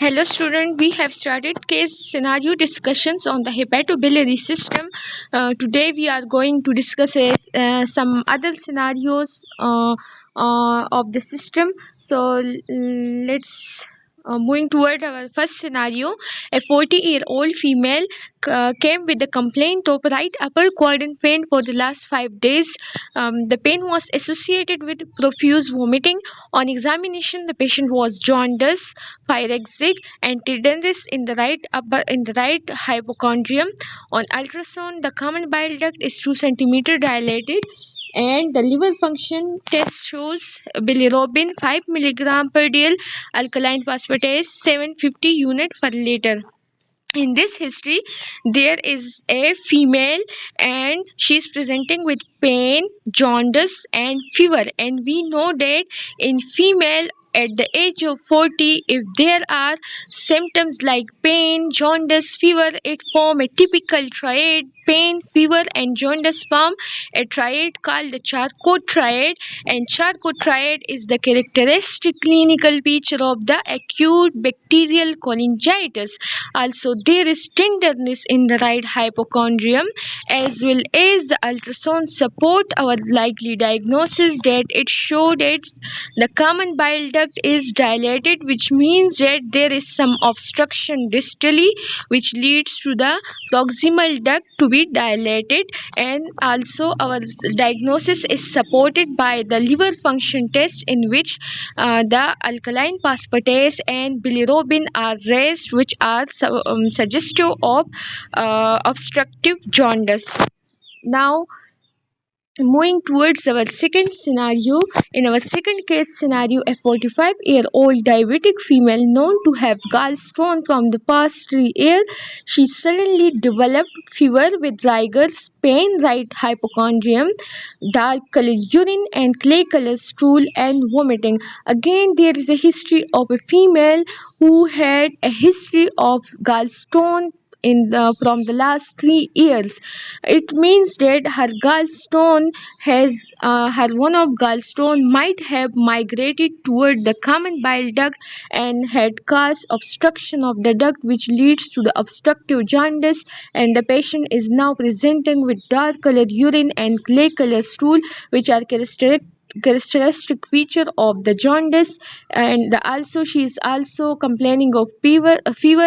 Hello student, we have started case scenario discussions on the hepatobiliary system. Today we are going to discuss some other scenarios of the system. So let's moving toward our first scenario. A 40-year-old female came with a complaint of right upper quadrant pain for the last 5 days. The pain was associated with profuse vomiting. On examination, the patient was jaundice, pyrexia, and tenderness in the right hypochondrium. On ultrasound, the common bile duct is 2 centimeter dilated, and the liver function test shows bilirubin 5 milligram per dl, alkaline phosphatase 750 unit per liter. In this history, there is a female and she is presenting with pain, jaundice and fever, and we know that in female at the age of 40, if there are symptoms like pain, jaundice, fever, it form a typical triad. Pain, fever and jaundice form a triad called the Charcot triad, and Charcot triad is the characteristic clinical feature of the acute bacterial cholangitis. Also, there is tenderness in the right hypochondrium, as well as the ultrasound support our likely diagnosis that it showed that the common bile duct is dilated, which means that there is some obstruction distally, which leads to the proximal duct to be dilated. And also our diagnosis is supported by the liver function test, in which the alkaline phosphatase and bilirubin are raised, which are suggestive of obstructive jaundice. Now, moving towards our second scenario. In our second case scenario, a 45-year-old diabetic female known to have gallstone from the past 3 years, she suddenly developed fever with rigors, pain, right hypochondrium, dark color urine and clay color stool, and vomiting. Again, there is a history of a female who had a history of gallstone from the last 3 years. It means that her gallstone has her one of gallstone might have migrated toward the common bile duct and had caused obstruction of the duct, which leads to the obstructive jaundice, and the patient is now presenting with dark colored urine and clay colored stool, which are characteristic feature of the jaundice. And also she is also complaining of fever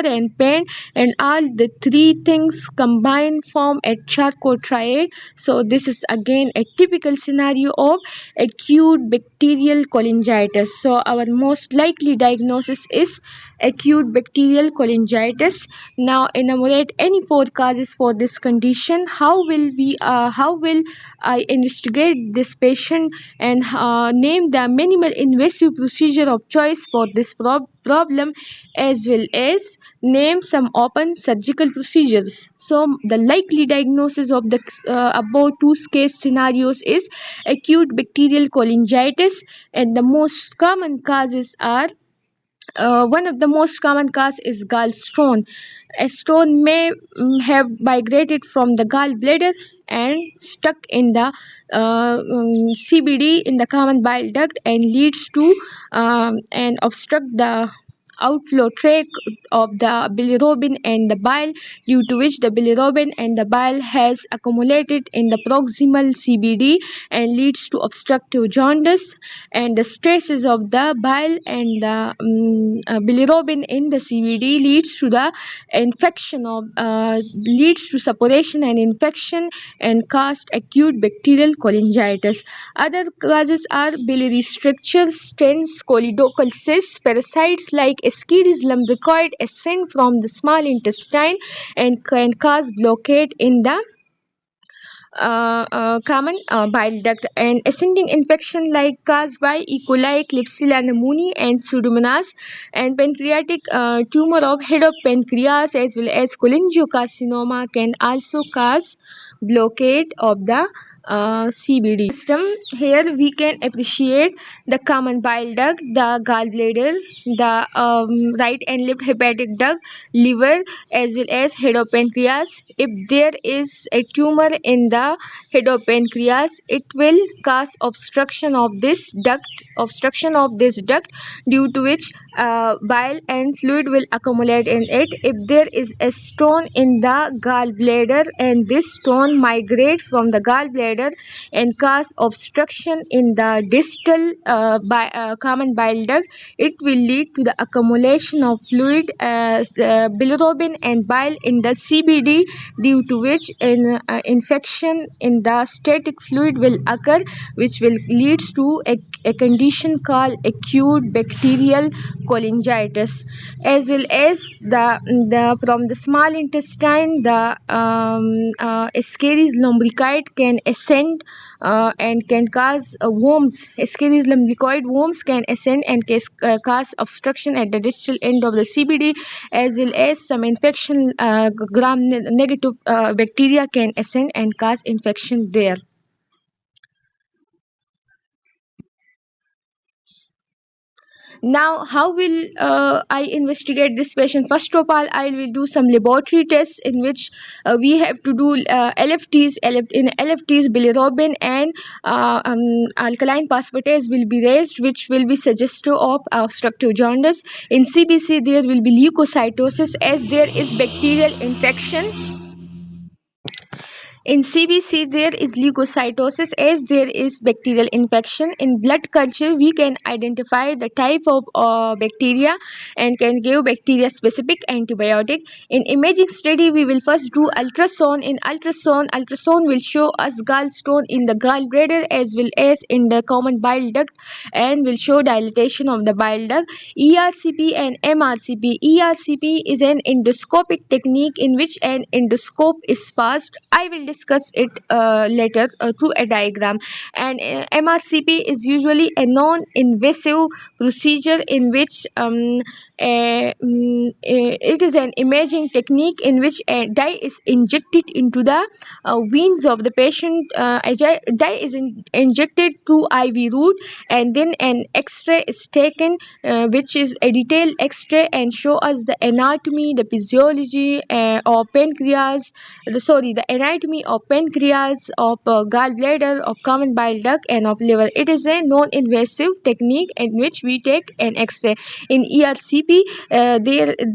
and pain, and all the three things combined form a Charcot triad. So this is again a typical scenario of acute bacterial cholangitis. So our most likely diagnosis is acute bacterial cholangitis. Now enumerate any four causes for this condition. How will I investigate this patient and name the minimal invasive procedure of choice for this problem, as well as name some open surgical procedures. So the likely diagnosis of the above two case scenarios is acute bacterial cholangitis, and the most common causes are one of the most common cause is gallstone. A stone may have migrated from the gallbladder and stuck in the CBD in the common bile duct and leads to and obstruct the outflow tract of the bilirubin and the bile, due to which the bilirubin and the bile has accumulated in the proximal CBD and leads to obstructive jaundice. And the stresses of the bile and the bilirubin in the CBD leads to the infection of leads to suppuration and infection and cause acute bacterial cholangitis. Other causes are biliary strictures, stents, choledochal cysts, parasites like Escherichia lumbricoides ascend from the small intestine and can cause blockade in the common bile duct, and ascending infection like caused by E. coli, Klebsiella pneumoniae, and Pseudomonas, and pancreatic tumor of head of pancreas as well as cholangiocarcinoma can also cause blockade of the CBD system. Here we can appreciate the common bile duct, the gallbladder, the right and left hepatic duct, liver, as well as head of pancreas. If there is a tumor in the head of pancreas, it will cause obstruction of this duct, due to which bile and fluid will accumulate in it. If there is a stone in the gallbladder and this stone migrate from the gallbladder and cause obstruction in the distal common bile duct, it will lead to the accumulation of fluid, bilirubin and bile in the CBD, due to which an infection in the static fluid will occur, which will lead to a condition called acute bacterial cholangitis. As well as the from the small intestine, the Ascaris lumbricoid can ascend and can cause worms. Ascaris lumbricoid worms can ascend and cause obstruction at the distal end of the CBD, as well as some infection, gram negative bacteria can ascend and cause infection there. Now, how will I investigate this patient? First of all, I will do some laboratory tests in which we have to do LFTs. In LFTs, bilirubin and alkaline phosphatase will be raised, which will be suggestive of obstructive jaundice. In CBC, there will be leukocytosis, as there is bacterial infection. In CBC, there is leukocytosis, as there is bacterial infection. In blood culture, we can identify the type of bacteria and can give bacteria specific antibiotic. In imaging study, we will first do ultrasound. In ultrasound will show us gallstone in the gallbladder as well as in the common bile duct, and will show dilatation of the bile duct. ERCP and MRCP. ERCP is an endoscopic technique in which an endoscope is passed. I will discuss it later through a diagram. And MRCP is usually a non-invasive procedure in which it is an imaging technique in which a dye is injected into the veins of the patient. A dye is injected through IV route, and then an X-ray is taken, which is a detailed X-ray, and show us the anatomy, the physiology of pancreas. The anatomy of pancreas, of gallbladder, of common bile duct, and of liver. It is a non-invasive technique in which we take an X-ray. In ERCP,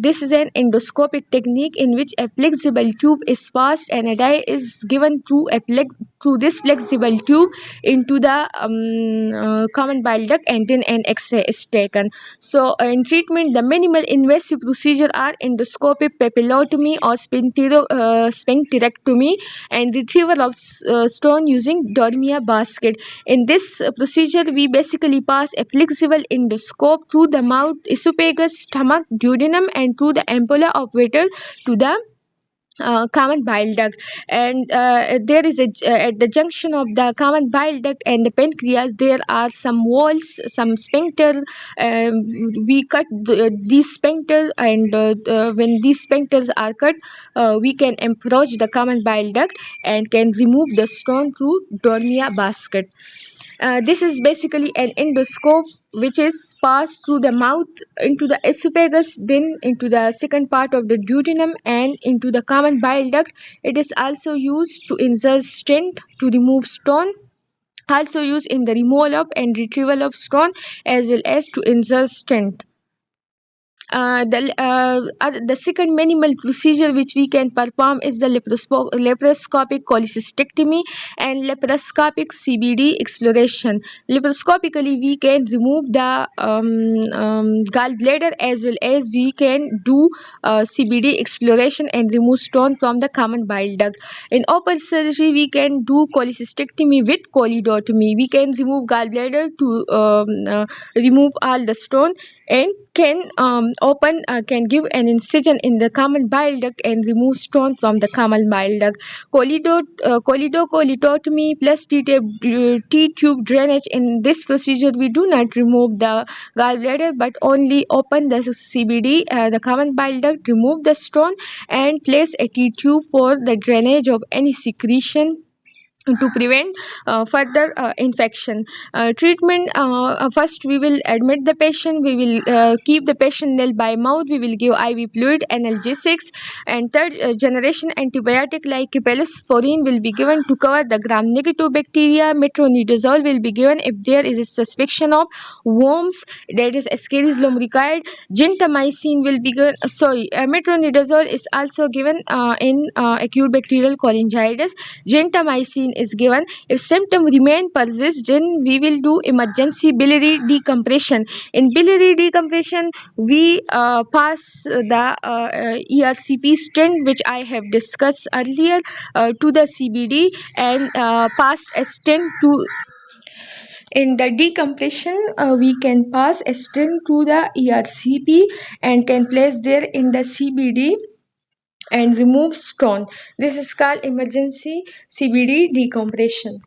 this is an endoscopic technique in which a flexible tube is passed and a dye is given through this flexible tube into the common bile duct, and then an X-ray is taken. So in treatment, the minimal invasive procedure are endoscopic papillotomy or sphincterectomy, and retrieval of stone using Dormia basket. In this procedure, we basically pass a flexible endoscope through the mouth, esophagus, stomach, duodenum, and through the ampulla of Vater to the common bile duct. And there is at the junction of the common bile duct and the pancreas, there are some walls, some sphincter. We cut these sphincters, and when these sphincters are cut, we can approach the common bile duct and can remove the stone through Dormia basket. This is basically an endoscope which is passed through the mouth into the esophagus, then into the second part of the duodenum, and into the common bile duct. It is also used to insert stent to remove stone, also used in the removal of and retrieval of stone, as well as to insert stent. The second minimal procedure which we can perform is the laparoscopic cholecystectomy and laparoscopic CBD exploration. Laparoscopically, we can remove the gallbladder, as well as we can do CBD exploration and remove stone from the common bile duct. In open surgery, we can do cholecystectomy with choledotomy. We can remove gallbladder to remove all the stone, and can can give an incision in the common bile duct and remove stone from the common bile duct. Choledotomy plus T-tube drainage. In this procedure, we do not remove the gallbladder, but only open the CBD, the common bile duct, remove the stone, and place a T-tube for the drainage of any secretion to prevent further infection. Treatment, first we will admit the patient, we will keep the patient nil by mouth, we will give IV fluid, analgesics, and third generation antibiotic like cephalosporin will be given to cover the gram negative bacteria. Metronidazole will be given if there is a suspicion of worms, that is Ascaris lumbricoides. Gentamicin will be given, metronidazole is also given in acute bacterial cholangitis. Gentamicin is given if symptom remain persist, then we will do emergency biliary decompression. In biliary decompression we pass the ERCP stent, which I have discussed earlier, to the CBD, and pass a stent to, in the decompression we can pass a stent to the ERCP and can place there in the CBD and remove stone. This is called emergency CBD decompression.